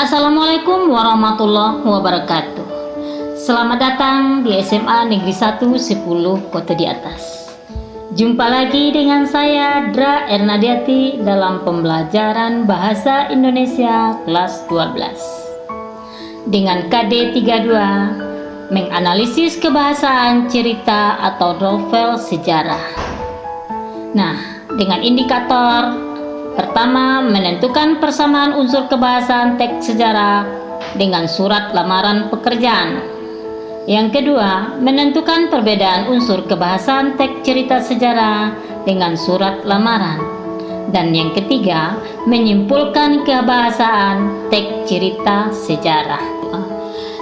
Assalamualaikum warahmatullahi wabarakatuh. Selamat datang di SMA Negeri 1 10 Kota di Atas. Jumpa lagi dengan saya Dra Ernadiati dalam pembelajaran Bahasa Indonesia kelas 12. Dengan KD 32, menganalisis kebahasaan cerita atau novel sejarah. Nah, dengan indikator pertama, menentukan persamaan unsur kebahasaan teks sejarah dengan surat lamaran pekerjaan. Yang kedua, menentukan perbedaan unsur kebahasaan teks cerita sejarah dengan surat lamaran. Dan yang ketiga, menyimpulkan kebahasaan teks cerita sejarah.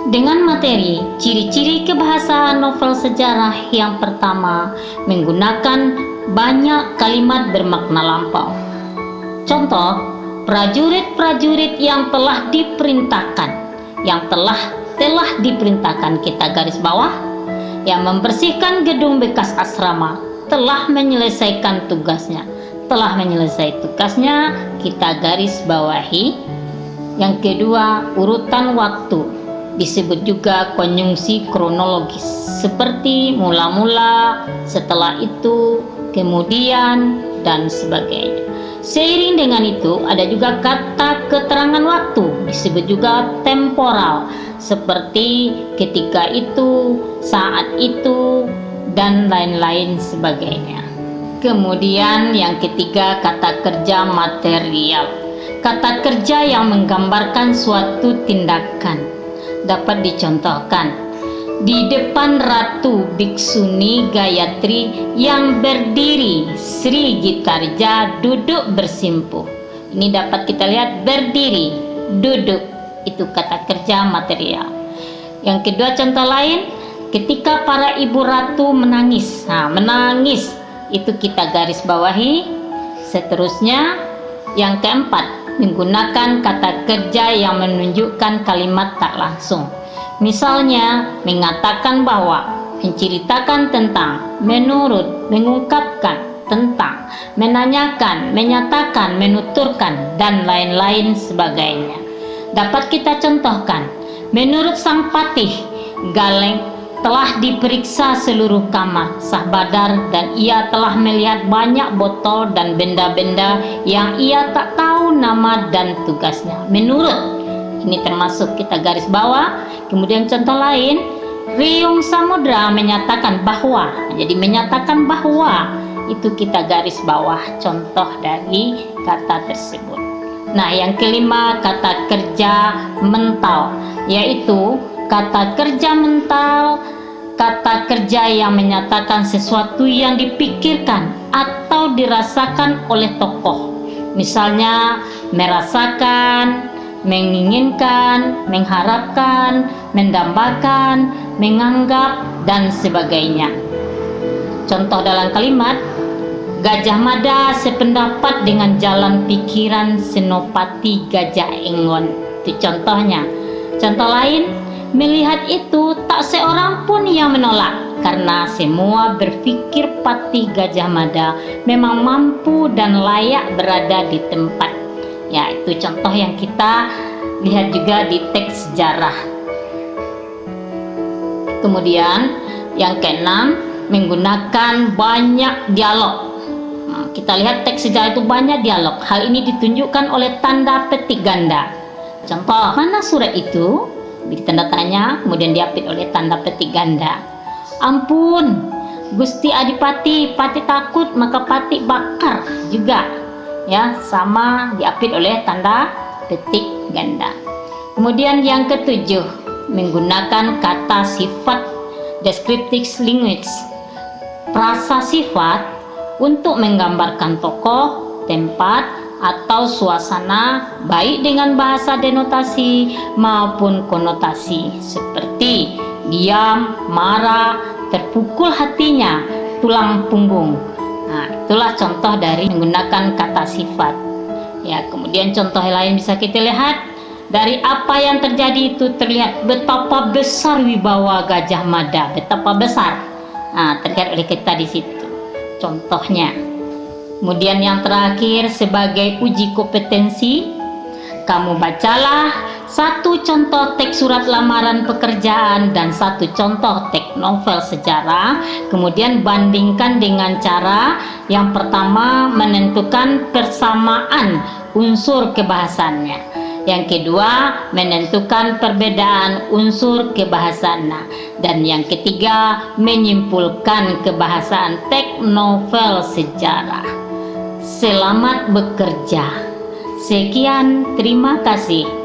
Dengan materi ciri-ciri kebahasaan novel sejarah, yang pertama, menggunakan banyak kalimat bermakna lampau. Contoh, prajurit-prajurit yang telah diperintahkan, telah diperintahkan kita garis bawah, yang membersihkan gedung bekas asrama, telah menyelesaikan tugasnya, kita garis bawahi. Yang kedua, urutan waktu, disebut juga konjungsi kronologis, seperti mula-mula, setelah itu, kemudian, dan sebagainya. Seiring dengan itu, ada juga kata keterangan waktu, disebut juga temporal, seperti ketika itu, saat itu, dan lain-lain sebagainya. Kemudian yang ketiga, kata kerja material. Kata kerja yang menggambarkan suatu tindakan. Dapat dicontohkan. Di depan Ratu Biksuni Gayatri yang berdiri, Sri Gitarja duduk bersimpuh. Ini dapat kita lihat berdiri, duduk, itu kata kerja material. Yang kedua, contoh lain, ketika para ibu ratu menangis. Menangis itu kita garis bawahi. Seterusnya, yang keempat, menggunakan kata kerja yang menunjukkan kalimat tak langsung. Misalnya, mengatakan bahwa, menceritakan tentang, menurut, mengungkapkan, tentang, menanyakan, menyatakan, menuturkan, dan lain-lain sebagainya. Dapat kita contohkan, menurut sang patih, Galeng telah diperiksa seluruh kamar Sah Badar dan ia telah melihat banyak botol dan benda-benda yang ia tak tahu nama dan tugasnya. Menurut, ini termasuk kita garis bawah. Kemudian contoh lain, Riung Samudra menyatakan bahwa. Jadi menyatakan bahwa itu kita garis bawah contoh dari kata tersebut. Nah, yang kelima, kata kerja mental, yaitu kata kerja mental, kata kerja yang menyatakan sesuatu yang dipikirkan atau dirasakan oleh tokoh. Misalnya merasakan, menginginkan, mengharapkan, mendambakan, menganggap, dan sebagainya. Contoh dalam kalimat, Gajah Mada sependapat dengan jalan pikiran Senopati Gajah Engon. Itu contohnya. Contoh lain, melihat itu tak seorang pun yang menolak, karena semua berpikir Patih Gajah Mada memang mampu dan layak berada di tempat. Ya, itu contoh yang kita lihat juga di teks sejarah. Kemudian yang keenam, menggunakan banyak dialog. Kita lihat teks sejarah itu banyak dialog. Hal ini ditunjukkan oleh tanda petik ganda. Contoh, mana surat itu? Beri tanda tanya, kemudian diapit oleh tanda petik ganda. Ampun, Gusti Adipati, Pati takut, maka Pati bakar juga. Ya, sama diapit oleh tanda petik ganda. Kemudian yang ketujuh, menggunakan kata sifat descriptive language. Frasa sifat untuk menggambarkan tokoh, tempat, atau suasana, baik dengan bahasa denotasi maupun konotasi, seperti diam, marah, terpukul hatinya, tulang punggung. Nah, itulah contoh dari menggunakan kata sifat. Ya, kemudian contoh lain bisa kita lihat, dari apa yang terjadi itu terlihat betapa besar wibawa Gajah Mada, betapa besar. Nah, terlihat oleh kita di situ. Contohnya. Kemudian yang terakhir, sebagai uji kompetensi, kamu bacalah satu contoh teks surat lamaran pekerjaan dan satu contoh teks novel sejarah. Kemudian bandingkan dengan cara yang pertama menentukan persamaan unsur kebahasannya. Yang kedua menentukan perbedaan unsur kebahasannya. Dan yang ketiga menyimpulkan kebahasaan teks novel sejarah. Selamat bekerja. Sekian, terima kasih.